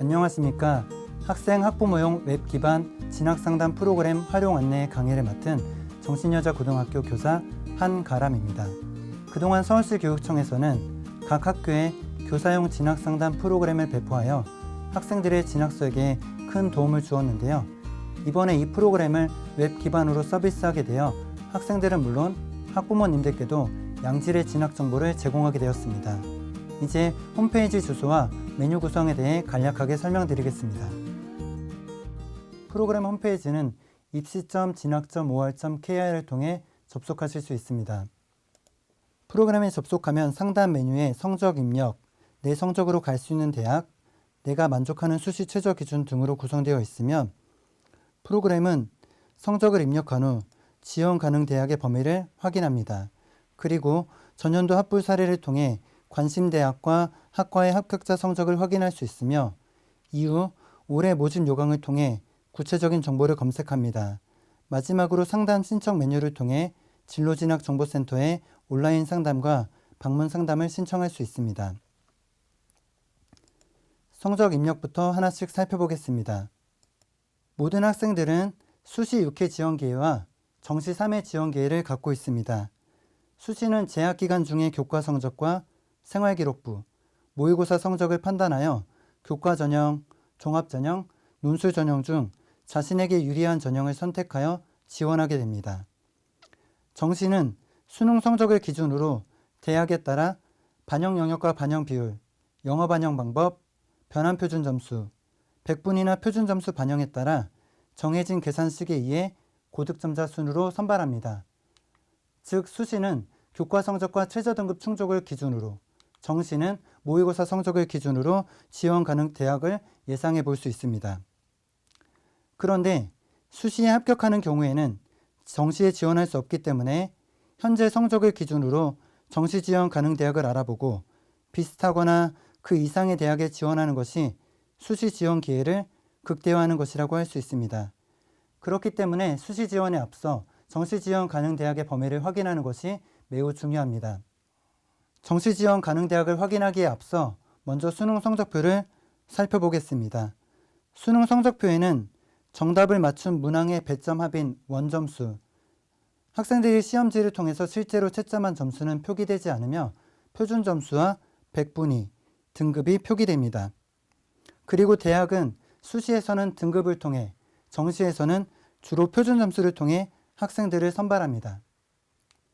안녕하십니까. 학생 학부모용 웹 기반 진학상담 프로그램 활용 안내 강의를 맡은 정신여자고등학교 교사 한가람입니다. 그동안 서울시 교육청에서는 각 학교에 교사용 진학상담 프로그램을 배포하여 학생들의 진학 수행에 큰 도움을 주었는데요. 이번에 이 프로그램을 웹 기반으로 서비스하게 되어 학생들은 물론 학부모님들께도 양질의 진학 정보를 제공하게 되었습니다. 이제 홈페이지 주소와 메뉴 구성에 대해 간략하게 설명드리겠습니다. 프로그램 홈페이지는 입시.진학.or.kr을 통해 접속하실 수 있습니다. 프로그램에 접속하면 상단 메뉴에 성적 입력, 내 성적으로 갈 수 있는 대학, 내가 만족하는 수시 최저 기준 등으로 구성되어 있으며 프로그램은 성적을 입력한 후 지원 가능 대학의 범위를 확인합니다. 그리고 전년도 합불 사례를 통해 관심 대학과 학과의 합격자 성적을 확인할 수 있으며 이후 올해 모집 요강을 통해 구체적인 정보를 검색합니다. 마지막으로 상담 신청 메뉴를 통해 진로진학정보센터에 온라인 상담과 방문 상담을 신청할 수 있습니다. 성적 입력부터 하나씩 살펴보겠습니다. 모든 학생들은 수시 6회 지원 기회와 정시 3회 지원 기회를 갖고 있습니다. 수시는 재학 기간 중의 교과 성적과 생활기록부, 모의고사 성적을 판단하여 교과 전형, 종합 전형, 논술 전형 중 자신에게 유리한 전형을 선택하여 지원하게 됩니다. 정시는 수능 성적을 기준으로 대학에 따라 반영 영역과 반영 비율, 영어 반영 방법, 변환 표준 점수, 백분위나 표준 점수 반영에 따라 정해진 계산식에 의해 고득점자 순으로 선발합니다. 즉 수시는 교과 성적과 최저 등급 충족을 기준으로, 정시는 모의고사 성적을 기준으로 지원 가능 대학을 예상해 볼 수 있습니다. 그런데 수시에 합격하는 경우에는 정시에 지원할 수 없기 때문에 현재 성적을 기준으로 정시 지원 가능 대학을 알아보고 비슷하거나 그 이상의 대학에 지원하는 것이 수시 지원 기회를 극대화하는 것이라고 할 수 있습니다. 그렇기 때문에 수시 지원에 앞서 정시 지원 가능 대학의 범위를 확인하는 것이 매우 중요합니다. 정시 지원 가능 대학을 확인하기에 앞서 먼저 수능 성적표를 살펴보겠습니다. 수능 성적표에는 정답을 맞춘 문항의 배점 합인 원점수, 학생들이 시험지를 통해서 실제로 채점한 점수는 표기되지 않으며 표준 점수와 백분위, 등급이 표기됩니다. 그리고 대학은 수시에서는 등급을 통해, 정시에서는 주로 표준 점수를 통해 학생들을 선발합니다.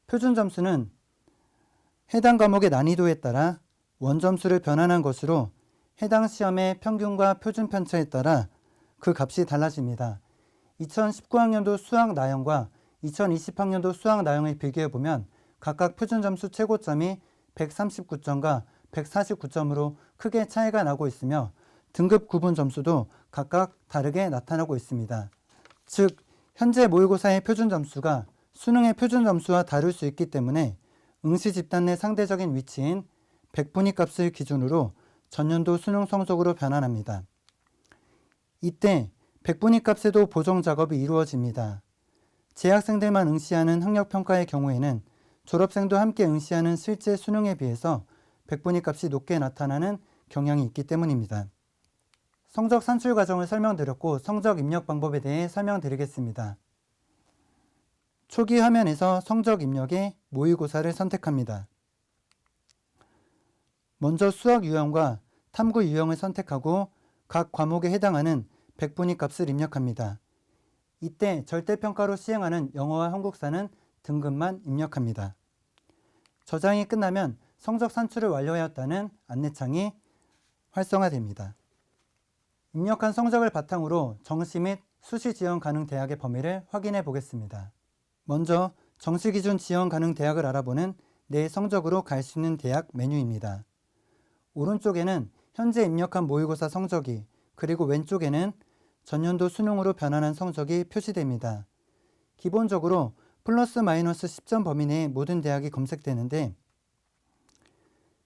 표준 점수는 해당 과목의 난이도에 따라 원점수를 변환한 것으로 해당 시험의 평균과 표준 편차에 따라 그 값이 달라집니다. 2019학년도 수학 나형과 2020학년도 수학 나형을 비교해보면 각각 표준 점수 최고점이 139점과 149점으로 크게 차이가 나고 있으며 등급 구분 점수도 각각 다르게 나타나고 있습니다. 즉, 현재 모의고사의 표준 점수가 수능의 표준 점수와 다를 수 있기 때문에 응시 집단 내 상대적인 위치인 백분위 값을 기준으로 전년도 수능 성적으로 변환합니다. 이때 백분위 값에도 보정 작업이 이루어집니다. 재학생들만 응시하는 학력평가의 경우에는 졸업생도 함께 응시하는 실제 수능에 비해서 백분위 값이 높게 나타나는 경향이 있기 때문입니다. 성적 산출 과정을 설명드렸고 성적 입력 방법에 대해 설명드리겠습니다. 초기 화면에서 성적 입력에 모의고사를 선택합니다. 먼저 수학 유형과 탐구 유형을 선택하고 각 과목에 해당하는 백분위 값을 입력합니다. 이때 절대평가로 시행하는 영어와 한국사는 등급만 입력합니다. 저장이 끝나면 성적 산출을 완료하였다는 안내창이 활성화됩니다. 입력한 성적을 바탕으로 정시 및 수시 지원 가능 대학의 범위를 확인해 보겠습니다. 먼저 정시 기준 지원 가능 대학을 알아보는 내 성적으로 갈 수 있는 대학 메뉴입니다. 오른쪽에는 현재 입력한 모의고사 성적이, 그리고 왼쪽에는 전년도 수능으로 변환한 성적이 표시됩니다. 기본적으로 플러스 마이너스 10점 범위 내의 모든 대학이 검색되는데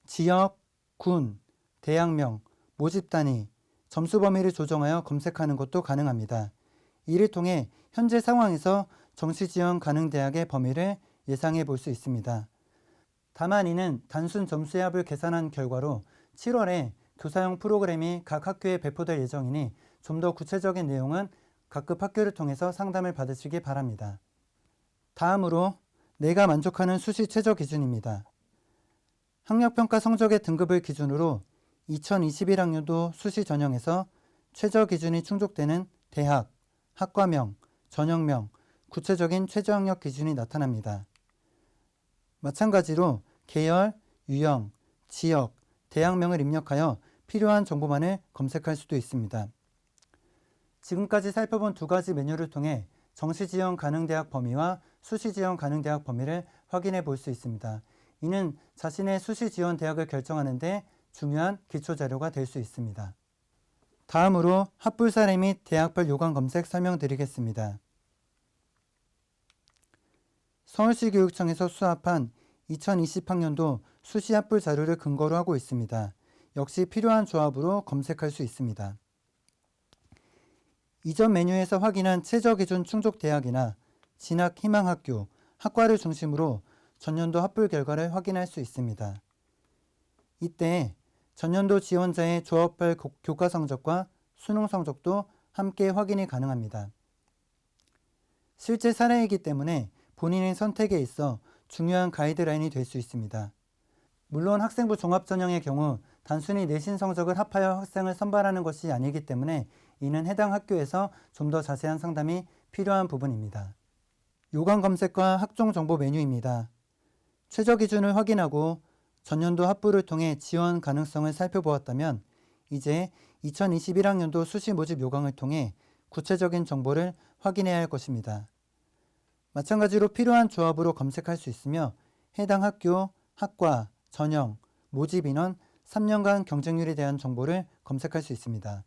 지역, 군, 대학명, 모집 단위, 점수 범위를 조정하여 검색하는 것도 가능합니다. 이를 통해 현재 상황에서 정시 지원 가능 대학의 범위를 예상해 볼 수 있습니다. 다만 이는 단순 점수의 합을 계산한 결과로 7월에 교사용 프로그램이 각 학교에 배포될 예정이니 좀 더 구체적인 내용은 각급 학교를 통해서 상담을 받으시기 바랍니다. 다음으로 내가 만족하는 수시 최저 기준입니다. 학력평가 성적의 등급을 기준으로 2021학년도 수시 전형에서 최저 기준이 충족되는 대학, 학과명, 전형명, 구체적인 최저 학력 기준이 나타납니다. 마찬가지로 계열, 유형, 지역, 대학명을 입력하여 필요한 정보만을 검색할 수도 있습니다. 지금까지 살펴본 두 가지 메뉴를 통해 정시 지원 가능 대학 범위와 수시 지원 가능 대학 범위를 확인해 볼 수 있습니다. 이는 자신의 수시 지원 대학을 결정하는 데 중요한 기초 자료가 될 수 있습니다. 다음으로 합불사례 및 대학별 요강 검색 설명드리겠습니다. 서울시 교육청에서 수합한 2020학년도 수시 합불 자료를 근거로 하고 있습니다. 역시 필요한 조합으로 검색할 수 있습니다. 이전 메뉴에서 확인한 최저 기준 충족 대학이나 진학 희망 학교, 학과를 중심으로 전년도 합불 결과를 확인할 수 있습니다. 이때 전년도 지원자의 조합별 교과 성적과 수능 성적도 함께 확인이 가능합니다. 실제 사례이기 때문에 본인의 선택에 있어 중요한 가이드라인이 될 수 있습니다. 물론 학생부 종합전형의 경우 단순히 내신 성적을 합하여 학생을 선발하는 것이 아니기 때문에 이는 해당 학교에서 좀 더 자세한 상담이 필요한 부분입니다. 요강 검색과 학종 정보 메뉴입니다. 최저 기준을 확인하고 전년도 합불을 통해 지원 가능성을 살펴보았다면 이제 2021학년도 수시 모집 요강을 통해 구체적인 정보를 확인해야 할 것입니다. 마찬가지로 필요한 조합으로 검색할 수 있으며 해당 학교, 학과, 전형, 모집 인원, 3년간 경쟁률에 대한 정보를 검색할 수 있습니다.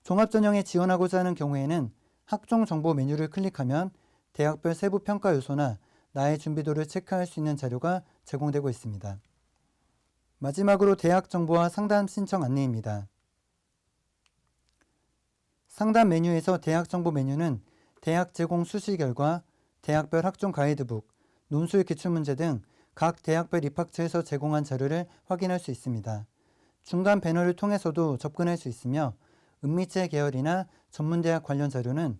종합전형에 지원하고자 하는 경우에는 학종 정보 메뉴를 클릭하면 대학별 세부 평가 요소나 나의 준비도를 체크할 수 있는 자료가 제공되고 있습니다. 마지막으로 대학 정보와 상담 신청 안내입니다. 상담 메뉴에서 대학 정보 메뉴는 대학 제공 수시 결과, 대학별 학종 가이드북, 논술 기출문제 등 각 대학별 입학처에서 제공한 자료를 확인할 수 있습니다. 중간 배너를 통해서도 접근할 수 있으며 은미체 계열이나 전문대학 관련 자료는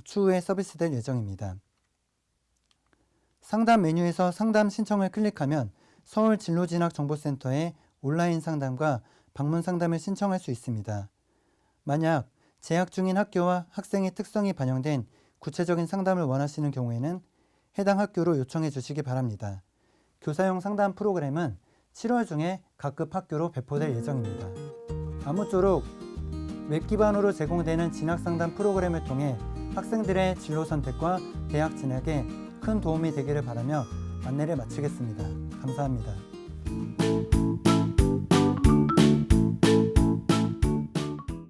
추후에 서비스될 예정입니다. 상담 메뉴에서 상담 신청을 클릭하면 서울진로진학정보센터에 온라인 상담과 방문 상담을 신청할 수 있습니다. 만약 재학 중인 학교와 학생의 특성이 반영된 구체적인 상담을 원하시는 경우에는 해당 학교로 요청해 주시기 바랍니다. 교사용 상담 프로그램은 7월 중에 각급 학교로 배포될 예정입니다. 아무쪼록 웹 기반으로 제공되는 진학상담 프로그램을 통해 학생들의 진로 선택과 대학 진학에 큰 도움이 되기를 바라며 안내를 마치겠습니다. 감사합니다.